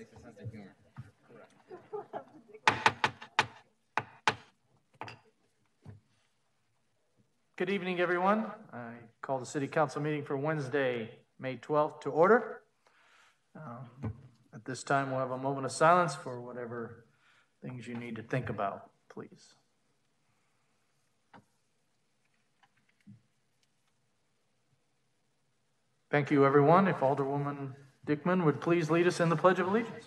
Makes a sense of humor. Good evening, everyone. I call the City Council meeting for Wednesday, May 12th to order. At this time, we'll have a moment of silence for whatever things you need to think about, please. Thank you, everyone. If Alderwoman Dickman would please lead us in the Pledge of Allegiance.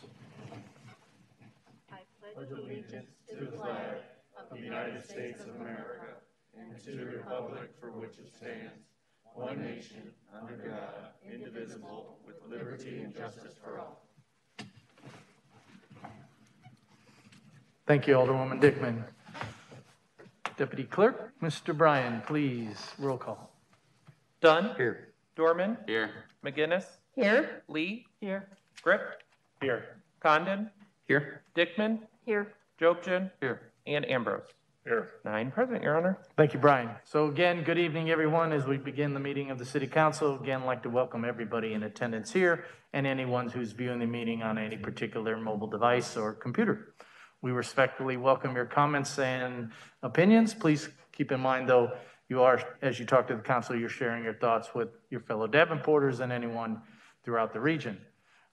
I pledge allegiance to the flag of the United States of America and to the republic for which it stands, one nation, under God, indivisible, with liberty and justice for all. Thank you, Alderwoman Dickman. Deputy Clerk, Mr. Bryan, please, roll call. Dunn. Here. Dorman. Here. McGinnis. Here. Lee. Here. Grip. Here. Condon. Here. Dickman. Here. Jobson. Here. And Ambrose. Here. 9 present, Your Honor. Thank you, Brian. So again, good evening, everyone. As we begin the meeting of the City Council, again, I'd like to welcome everybody in attendance here and anyone who's viewing the meeting on any particular mobile device or computer. We respectfully welcome your comments and opinions. Please keep in mind, though, you are, as you talk to the council, you're sharing your thoughts with your fellow Davenporters and anyone throughout the region.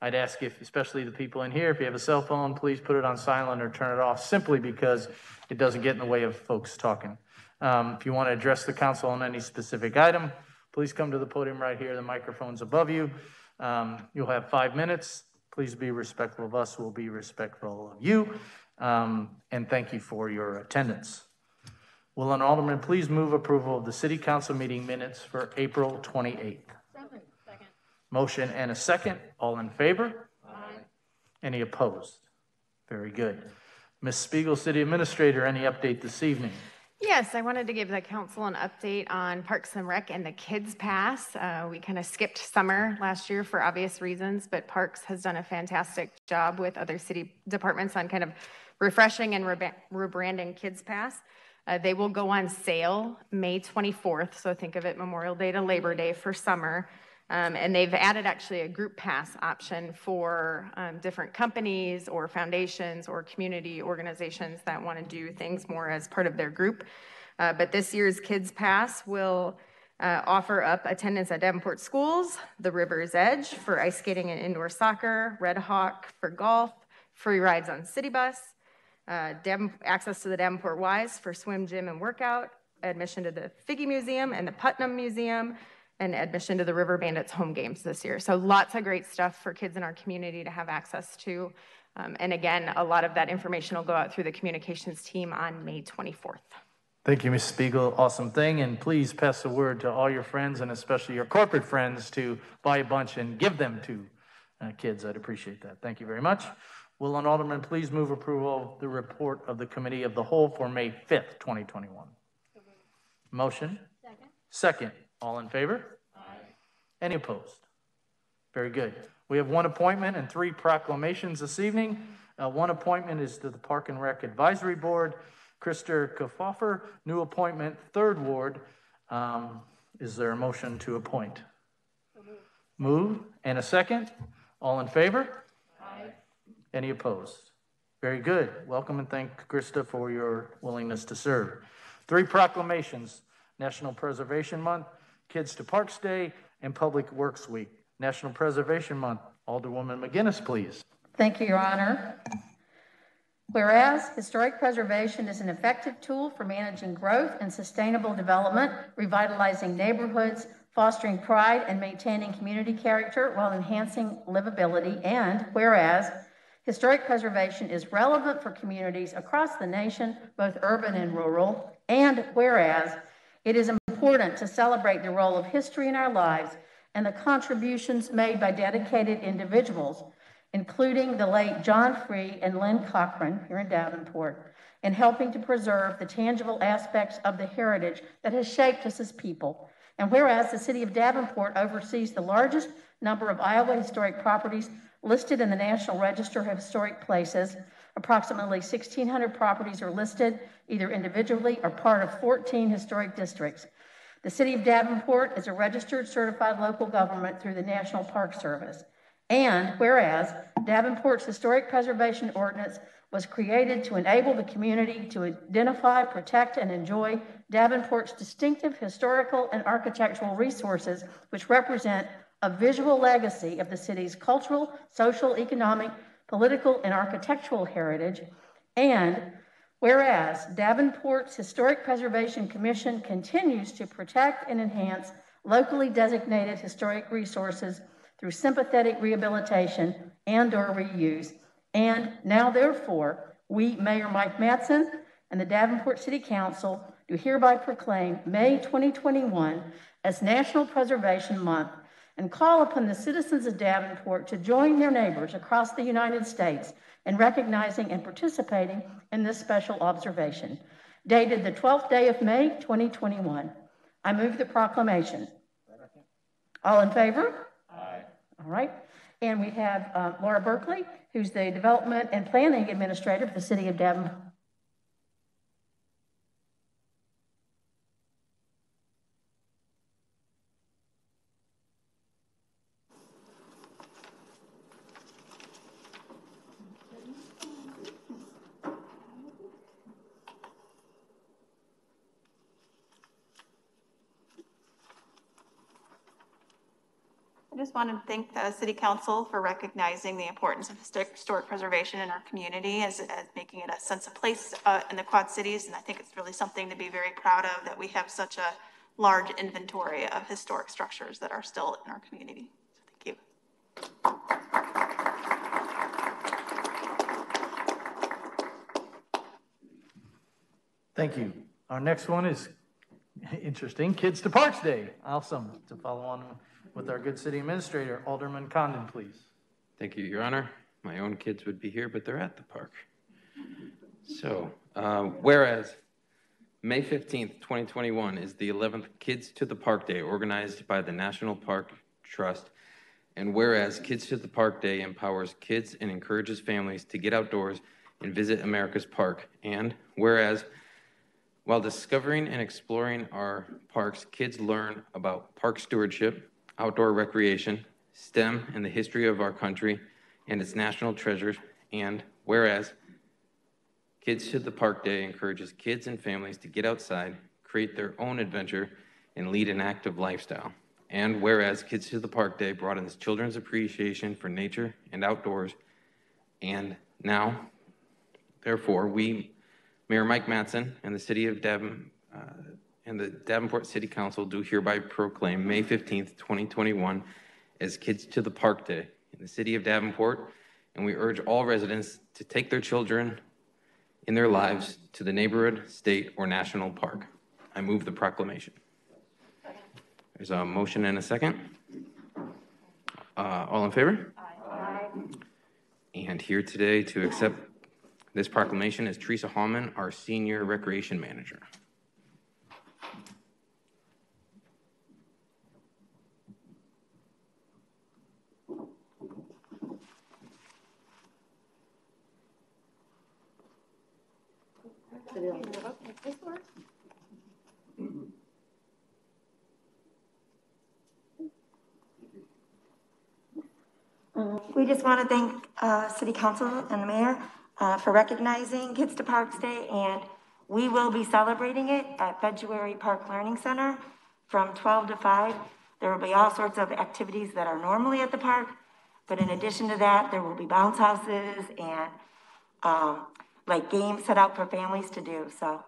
I'd ask if, especially the people in here, if you have a cell phone, please put it on silent or turn it off, simply because it doesn't get in the way of folks talking. If you want to address the council on any specific item, please come to the podium right here. The microphone's above you. You'll have 5 minutes. Please be respectful of us. We'll be respectful of you. And thank you for your attendance. Will an alderman please move approval of the City Council meeting minutes for April 28th? Second. Motion and a second. All in favor? Aye. Any opposed? Very good. Ms. Spiegel, City Administrator, any update this evening? Yes, I wanted to give the council an update on Parks and Rec and the Kids Pass. We kind of skipped summer last year for obvious reasons, but Parks has done a fantastic job with other city departments on kind of refreshing and rebranding Kids Pass. They will go on sale May 24th, so think of it Memorial Day to Labor Day for summer. And they've added actually a group pass option for different companies or foundations or community organizations that want to do things more as part of their group. But this year's Kids Pass will offer up attendance at Davenport schools, the River's Edge for ice skating and indoor soccer, Red Hawk for golf, free rides on City Bus, access to the Davenport Y's for swim, gym, and workout, admission to the Figge Museum and the Putnam Museum, and admission to the River Bandits home games this year. So lots of great stuff for kids in our community to have access to. And again, a lot of that information will go out through the communications team on May 24th. Thank you, Ms. Spiegel. Awesome thing. And please pass the word to all your friends and especially your corporate friends to buy a bunch and give them to kids. I'd appreciate that. Thank you very much. Will an alderman please move approval of the report of the Committee of the Whole for May 5th, 2021? Motion? Second. All in favor? Aye. Any opposed? Very good. We have one appointment and 3 proclamations this evening. One appointment is to the Park and Rec Advisory Board. Krister Kofoffer, new appointment, 3rd Ward. Is there a motion to appoint? Move. And a second? All in favor? Aye. Any opposed? Very good. Welcome and thank Krista for your willingness to serve. 3 proclamations: National Preservation Month, Kids to Parks Day, and Public Works Week. National Preservation Month. Alderwoman McGinnis, please. Thank you, Your Honor. Whereas historic preservation is an effective tool for managing growth and sustainable development, revitalizing neighborhoods, fostering pride, and maintaining community character while enhancing livability. And whereas historic preservation is relevant for communities across the nation, both urban and rural. And whereas it is important to celebrate the role of history in our lives and the contributions made by dedicated individuals, including the late John Free and Lynn Cochran here in Davenport, in helping to preserve the tangible aspects of the heritage that has shaped us as people. And whereas the city of Davenport oversees the largest number of Iowa historic properties listed in the National Register of Historic Places, approximately 1,600 properties are listed either individually or part of 14 historic districts. The city of Davenport is a registered certified local government through the National Park Service. And whereas Davenport's Historic Preservation Ordinance was created to enable the community to identify, protect, and enjoy Davenport's distinctive historical and architectural resources, which represent a visual legacy of the city's cultural, social, economic, political, and architectural heritage. And whereas Davenport's Historic Preservation Commission continues to protect and enhance locally designated historic resources through sympathetic rehabilitation and/or reuse. And now, therefore, we, Mayor Mike Mattson, and the Davenport City Council do hereby proclaim May 2021 as National Preservation Month and call upon the citizens of Davenport to join their neighbors across the United States in recognizing and participating in this special observation. Dated the 12th day of May 2021. I move the proclamation. All in favor? Aye. All right. And we have Laura Berkeley, who's the Development and Planning Administrator for the City of Davenport. I just want to thank the City Council for recognizing the importance of historic preservation in our community as making it a sense of place in the Quad Cities. And I think it's really something to be very proud of, that we have such a large inventory of historic structures that are still in our community. So thank you. Thank you. Our next one is interesting, Kids to Parks Day. Awesome. To follow on with our good city administrator, Alderman Condon, please. Thank you, Your Honor. My own kids would be here, but they're at the park. So, whereas May 15th, 2021 is the 11th Kids to the Park Day organized by the National Park Trust, and whereas Kids to the Park Day empowers kids and encourages families to get outdoors and visit America's park, and whereas while discovering and exploring our parks, kids learn about park stewardship, outdoor recreation, STEM, and the history of our country and its national treasures. And whereas Kids to the Park Day encourages kids and families to get outside, create their own adventure, and lead an active lifestyle. And whereas Kids to the Park Day broadens children's appreciation for nature and outdoors. And now, therefore, we, Mayor Mike Mattson, and the City of and the Davenport City Council do hereby proclaim May 15th, 2021 as Kids to the Park Day in the City of Davenport, and we urge all residents to take their children in their lives to the neighborhood, state, or national park. I move the proclamation. There's a motion and a second. All in favor? Aye. And here today to accept this proclamation is Teresa Hallman, our Senior Recreation Manager. We just want to thank City Council and the Mayor for recognizing Kids to Parks Day, and we will be celebrating it at February Park Learning Center from 12 to 5. There will be all sorts of activities that are normally at the park, but in addition to that, there will be bounce houses and like games set out for families to do. So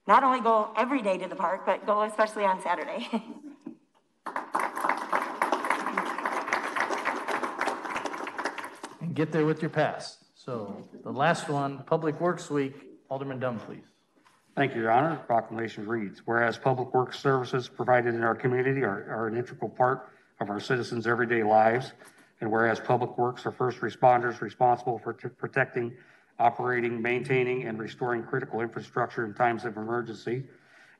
not only go every day to the park, but go especially on Saturday. And get there with your pass. So the last one, Public Works Week, Alderman Dunn, please. Thank you, Your Honor. The proclamation reads, whereas public works services provided in our community are an integral part of our citizens' everyday lives, and whereas public works are first responders responsible for protecting, operating, maintaining, and restoring critical infrastructure in times of emergency,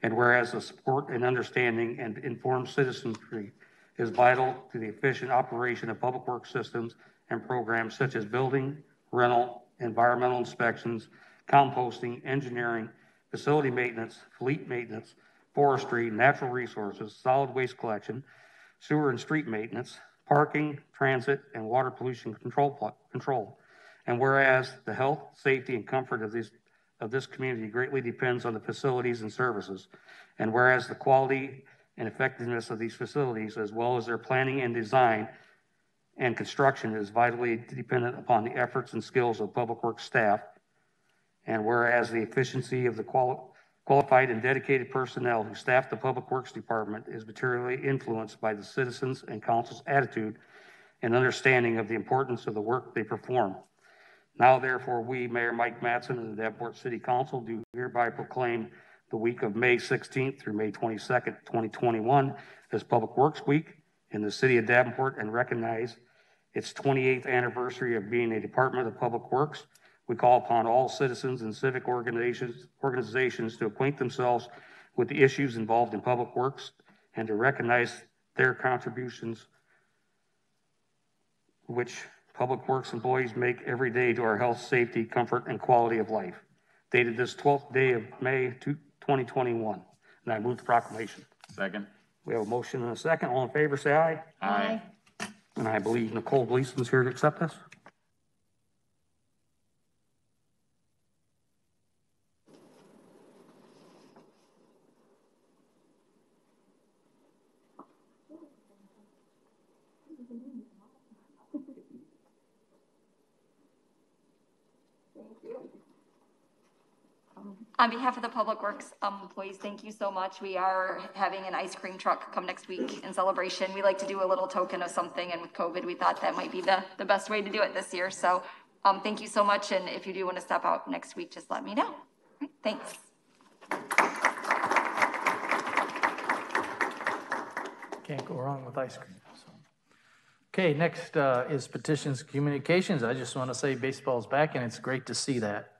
and whereas the support and understanding and informed citizenry is vital to the efficient operation of public works systems and programs such as building, rental, environmental inspections, composting, engineering, facility maintenance, fleet maintenance, forestry, natural resources, solid waste collection, sewer and street maintenance, parking, transit, and water pollution control. And whereas the health, safety, and comfort of this community greatly depends on the facilities and services, and whereas the quality and effectiveness of these facilities, as well as their planning and design and construction, is vitally dependent upon the efforts and skills of Public Works staff, and whereas the efficiency of the qualified and dedicated personnel who staff the Public Works Department is materially influenced by the citizens and council's attitude and understanding of the importance of the work they perform. Now, therefore, we, Mayor Mike Mattson and the Davenport City Council, do hereby proclaim the week of May 16th through May 22nd, 2021 as Public Works Week in the city of Davenport, and recognize its 28th anniversary of being a Department of Public Works. We call upon all citizens and civic organizations to acquaint themselves with the issues involved in public works and to recognize their contributions, which Public Works employees make every day to our health, safety, comfort, and quality of life. Dated this 12th day of May 2021. And I move the proclamation. Second. We have a motion and a second. All in favor, say aye. Aye. And I believe Nicole Gleason's here to accept this. On behalf of the Public Works employees, thank you so much. We are having an ice cream truck come next week in celebration. We like to do a little token of something, and with COVID, we thought that might be the best way to do it this year. So thank you so much, and if you do want to step out next week, just let me know. Right, thanks. Can't go wrong with ice cream. So. Okay, next is petitions and communications. I just want to say baseball's back, and it's great to see that.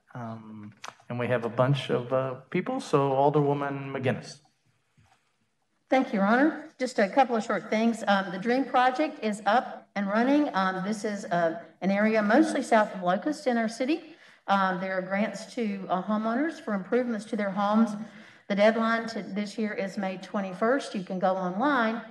And we have a bunch of people, so Alderwoman McGinnis. Thank you, Your Honor. Just a couple of short things. The DREAM project is up and running. This is an area mostly south of Locust in our city. There are grants to homeowners for improvements to their homes. The deadline this year is May 21st. You can go online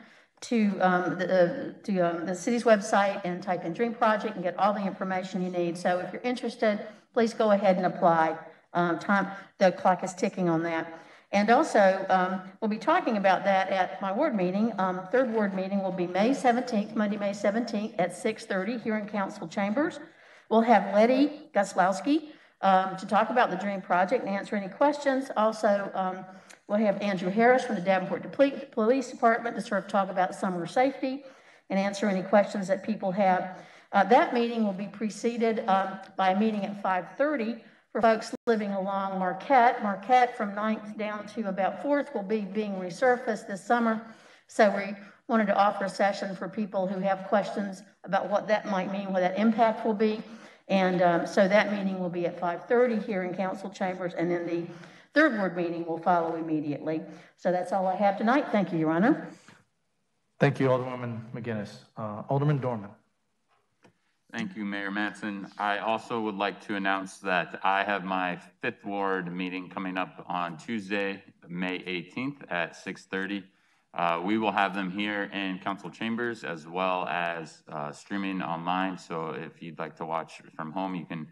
to the city's website and type in DREAM project and get all the information you need. So if you're interested, please go ahead and apply. The clock is ticking on that. And also, we'll be talking about that at my ward meeting. Third ward meeting will be May 17th, Monday, May 17th at 6:30 here in council chambers. We'll have Letty Goslowski to talk about the DREAM project and answer any questions. Also, we'll have Andrew Harris from the Davenport Police Department to sort of talk about summer safety and answer any questions that people have. That meeting will be preceded by a meeting at 5:30 for folks living along Marquette. Marquette from 9th down to about 4th will be being resurfaced this summer. So we wanted to offer a session for people who have questions about what that might mean, what that impact will be. And so that meeting will be at 5:30 here in council chambers, and then the third ward meeting will follow immediately. So that's all I have tonight. Thank you, Your Honor. Thank you, Alderwoman McGinnis. Alderman Dorman. Thank you, Mayor Mattson. I also would like to announce that I have my 5th Ward meeting coming up on Tuesday, May 18th at 6:30. We will have them here in council chambers as well as streaming online. So if you'd like to watch from home, you can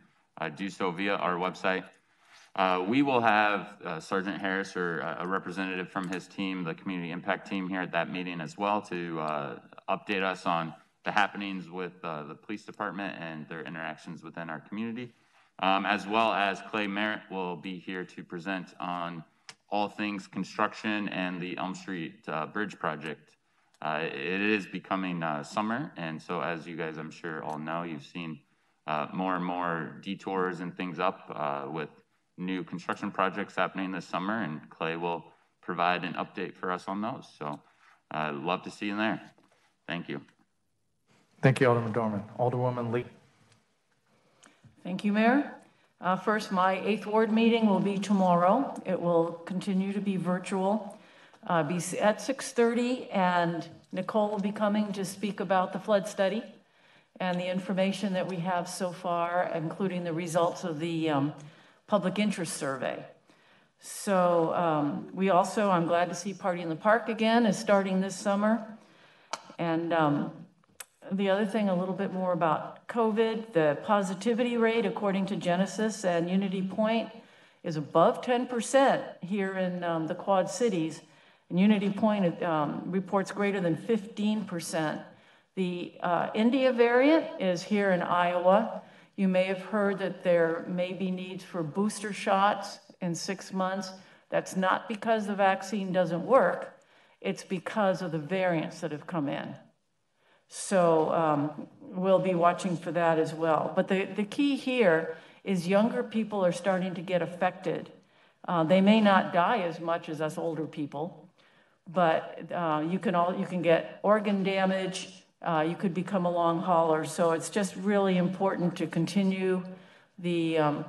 do so via our website. We will have Sergeant Harris or a representative from his team, the community impact team, here at that meeting as well to update us on the happenings with the police department and their interactions within our community, as well as Clay Merritt will be here to present on all things construction and the Elm Street Bridge project. It is becoming summer, and so as you guys I'm sure all know, you've seen more and more detours and things up with new construction projects happening this summer, and Clay will provide an update for us on those. So I'd love to see you there. Thank you. Thank you, Alderman Dorman. Alderwoman Lee. Thank you, Mayor. First, my 8th Ward meeting will be tomorrow. It will continue to be virtual, be at 6:30, and Nicole will be coming to speak about the flood study and the information that we have so far, including the results of the public interest survey. So we also, I'm glad to see Party in the Park again is starting this summer. And the other thing, a little bit more about COVID, the positivity rate, according to Genesis and Unity Point, is above 10% here in the Quad Cities. And Unity Point reports greater than 15%. The India variant is here in Iowa. You may have heard that there may be needs for booster shots in 6 months. That's not because the vaccine doesn't work. It's because of the variants that have come in. So we'll be watching for that as well. But the key here is younger people are starting to get affected. They may not die as much as us older people, but you can get organ damage. You could become a long hauler. So it's just really important to continue the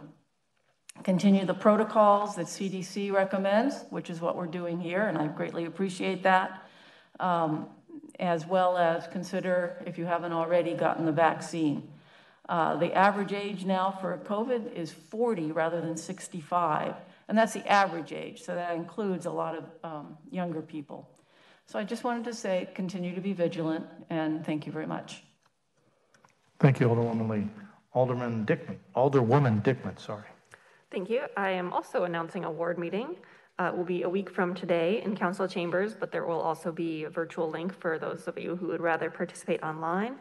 protocols that CDC recommends, which is what we're doing here, and I greatly appreciate that. As well as consider if you haven't already gotten the vaccine. The average age now for COVID is 40 rather than 65, and that's the average age, so that includes a lot of younger people. So I just wanted to say, continue to be vigilant, and thank you very much. Thank you, Alderwoman Lee. Alderwoman Dickman, sorry. Thank you. I am also announcing a ward meeting. It will be a week from today in council chambers, but there will also be a virtual link for those of you who would rather participate online.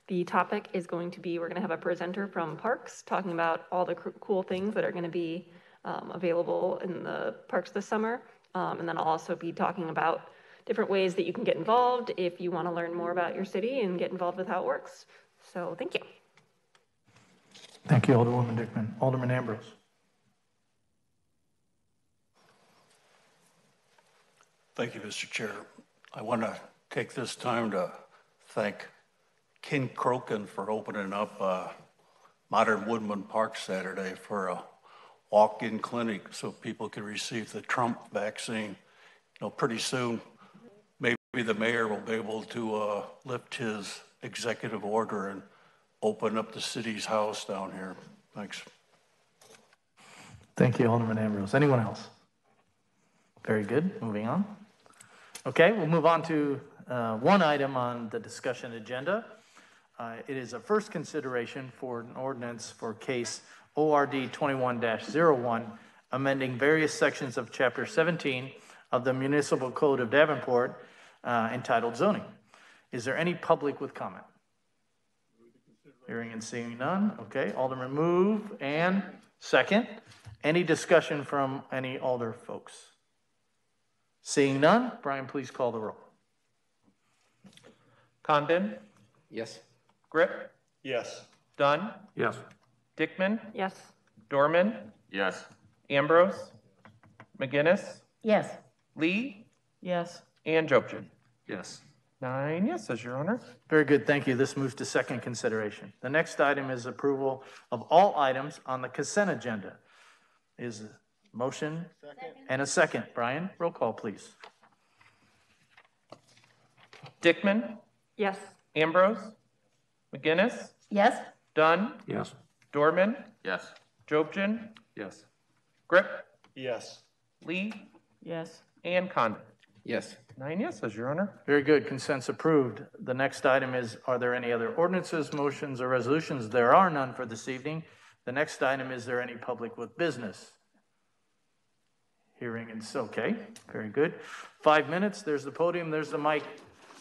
The topic is going to be, we're going to have a presenter from Parks talking about all the cool things that are going to be available in the parks this summer. And then I'll also be talking about different ways that you can get involved if you want to learn more about your city and get involved with how it works. So thank you. Thank you, Alderwoman Dickman. Alderman Ambrose. Thank you, Mr. Chair. I want to take this time to thank Ken Crokin for opening up Modern Woodman Park Saturday for a walk-in clinic so people can receive the Trump vaccine. You know, pretty soon, maybe the mayor will be able to lift his executive order and open up the city's house down here. Thanks. Thank you, Alderman Ambrose. Anyone else? Very good. Moving on. Okay, we'll move on to one item on the discussion agenda. It is a first consideration for an ordinance for case ORD 21-01, amending various sections of Chapter 17 of the Municipal Code of Davenport entitled Zoning. Is there any public with comment? Hearing and seeing none. Okay, Alderman move and second. Any discussion from any alder folks? Seeing none, Brian, please call the roll. Condon? Yes. Grip? Yes. Dunn? Yes. Dickman? Yes. Dorman? Yes. Ambrose? McGinnis? Yes. Lee? Yes. And Jobson. Yes. 9 yeses, Your Honor. Very good, thank you. This moves to second consideration. The next item is approval of all items on the consent agenda. Is a motion and a second. Brian, roll call, please. Dickman? Yes. Ambrose? McGinnis? Yes. Dunn? Yes. Dorman? Yes. Jobson? Yes. Grip? Yes. Lee? Yes. And Condon. Yes. 9 yeses, Your Honor. Very good, consent's approved. The next item is, are there any other ordinances, motions, or resolutions? There are none for this evening. The next item, is there any public with business? Hearing and okay, very good. 5 minutes, there's the podium, there's the mic.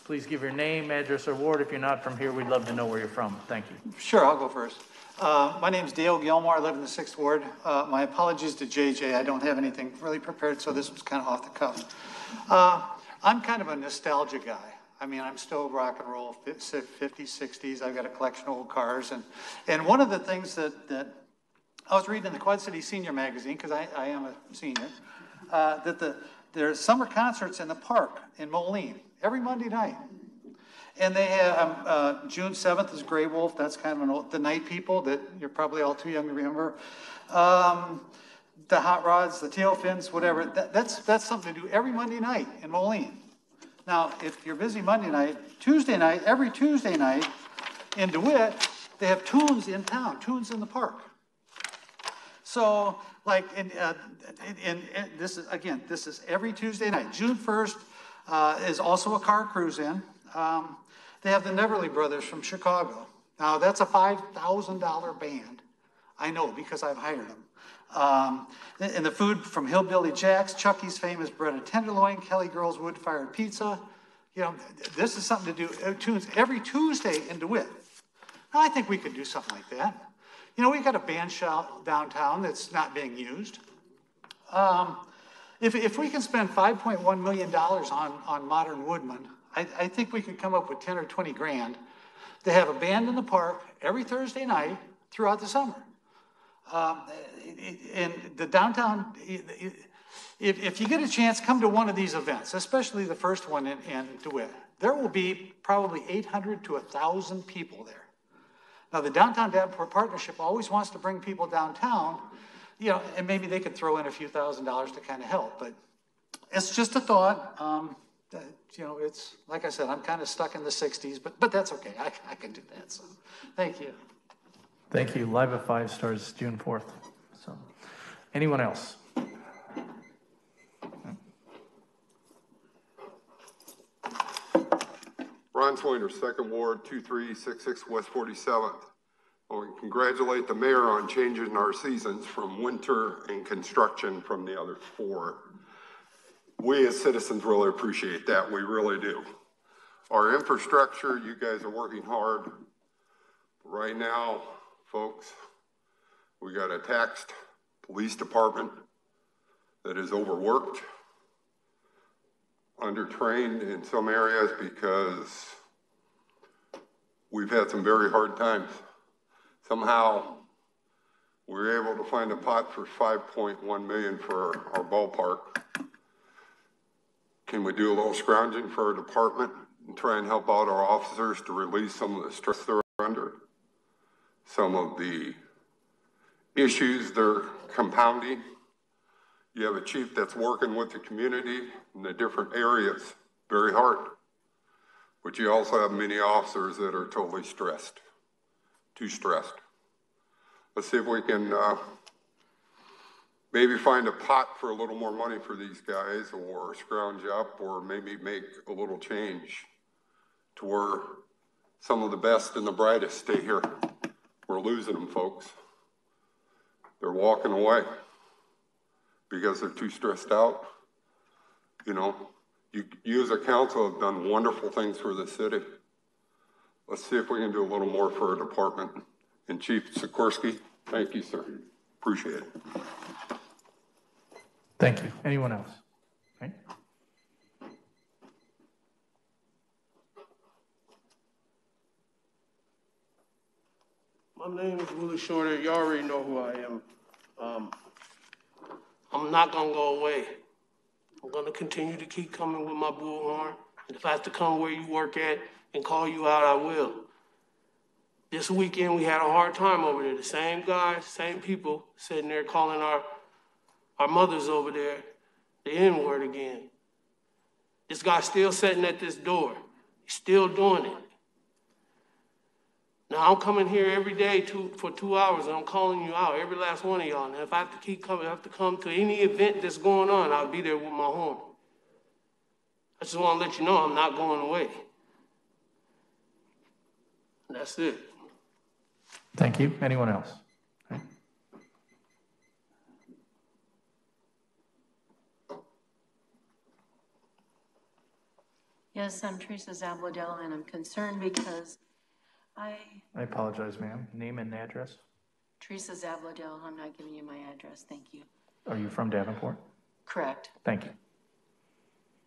Please give your name, address, or ward. If you're not from here, we'd love to know where you're from. Thank you. Sure, I'll go first. My name's Dale Gilmore. I live in the 6th Ward. My apologies to JJ. I don't have anything really prepared, so this was kind of off the cuff. I'm kind of a nostalgia guy. I mean, I'm still rock and roll, 50s, 60s. I've got a collection of old cars. And one of the things that I was reading in the Quad City Senior magazine, because I am a senior, that there's summer concerts in the park in Moline every Monday night. And they have, June 7th is Grey Wolf. That's kind of the Night People that you're probably all too young to remember. The Hot Rods, the Tail Fins, whatever. That's something to do every Monday night in Moline. Now, if you're busy Monday night, Tuesday night, every Tuesday night in DeWitt, they have tunes in town, tunes in the park. So, like, this is every Tuesday night. June 1st is also a car cruise in. They have the Neverly Brothers from Chicago. Now, that's a $5,000 band. I know because I've hired them. And the food from Hillbilly Jack's, Chucky's famous breaded tenderloin, Kelly Girl's wood-fired pizza. You know, this is something to do every Tuesday in DeWitt. Now, I think we could do something like that. You know, we've got a band shell downtown that's not being used. If we can spend $5.1 million on modern woodman, I think we could come up with 10 or 20 grand to have a band in the park every Thursday night throughout the summer. And the downtown, if you get a chance, come to one of these events, especially the first one in DeWitt. There will be probably 800 to 1,000 people there. Now, the Downtown Davenport Partnership always wants to bring people downtown, you know, and maybe they could throw in a few $1,000s to kind of help, but it's just a thought. You know, it's, like I said, I'm kind of stuck in the 60s, but that's okay. I can do that, so thank you. Thank you. Live at 5 starts June 4th. So, anyone else? Ron Swainer, 2nd Ward, 2366 West 47th. I want to congratulate the mayor on changing our seasons from winter and construction from the other 4. We as citizens really appreciate that. We really do. Our infrastructure, you guys are working hard. Right now, folks, we got a taxed police department that is overworked, undertrained in some areas because we've had some very hard times. Somehow we were able to find a pot for $5.1 million for our ballpark. Can we do a little scrounging for our department and try and help out our officers to release some of the stress they're under? Some of the issues they're compounding. You have a chief that's working with the community in the different areas, very hard. But you also have many officers that are totally stressed, too stressed. Let's see if we can maybe find a pot for a little more money for these guys, or scrounge up, or maybe make a little change to where some of the best and the brightest stay here. We're losing them, folks. They're walking away because they're too stressed out. You know, you as a council have done wonderful things for the city. Let's see if we can do a little more for our department. And Chief Sikorsky, thank you, sir. Appreciate it. Thank you. Anyone else? Okay. My name is Willie Shorter. You already know who I am. I'm not gonna go away. I'm gonna continue to keep coming with my bullhorn. And if I have to come where you work at and call you out, I will. This weekend, we had a hard time over there. The same guys, same people sitting there calling our mothers over there the N-word again. This guy's still sitting at this door. He's still doing it. Now, I'm coming here every day for 2 hours, and I'm calling you out, every last one of y'all. And if I have to keep coming, I have to come to any event that's going on, I'll be there with my horn. I just want to let you know I'm not going away. And that's it. Thank you. Anyone else? Okay. Yes, I'm Teresa Zabladell, and I'm concerned because I apologize, ma'am. Name and address? Teresa Zabladell, I'm not giving you my address, thank you. Are you from Davenport? Correct. Thank you.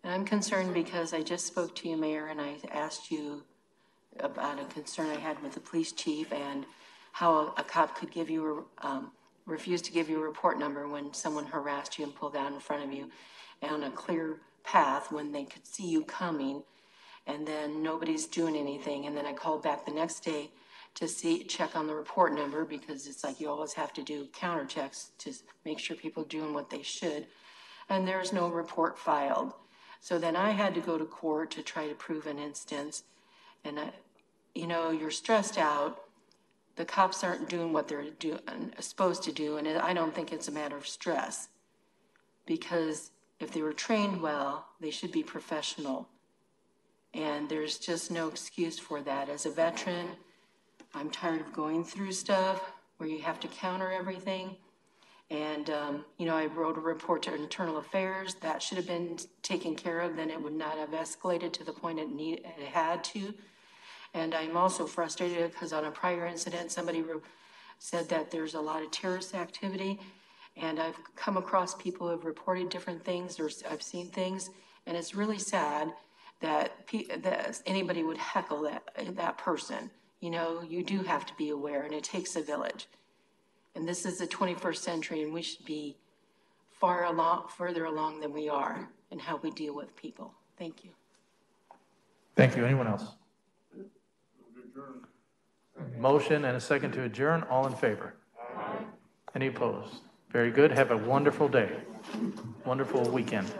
And I'm concerned because I just spoke to you, Mayor, and I asked you about a concern I had with the police chief and how a cop could give you refuse to give you a report number when someone harassed you and pulled out in front of you on a clear path when they could see you coming, and then nobody's doing anything. And then I called back the next day to check on the report number, because it's like you always have to do counter checks to make sure people are doing what they should. And there's no report filed. So then I had to go to court to try to prove an instance. And you know, you're stressed out. The cops aren't doing what they're supposed to do. And I don't think it's a matter of stress, because if they were trained well, they should be professional. And there's just no excuse for that. As a veteran, I'm tired of going through stuff where you have to counter everything. And, you know, I wrote a report to Internal Affairs. That should have been taken care of. Then it would not have escalated to the point it had to. And I'm also frustrated because on a prior incident, somebody said that there's a lot of terrorist activity. And I've come across people who have reported different things, or I've seen things. And it's really sad that anybody would heckle that person. You know, you do have to be aware, and it takes a village. And this is the 21st century, and we should be further along than we are in how we deal with people. Thank you. Thank you. Anyone else? Motion and a second to adjourn. All in favor? Aye. Any opposed? Very good. Have a wonderful day. Wonderful weekend.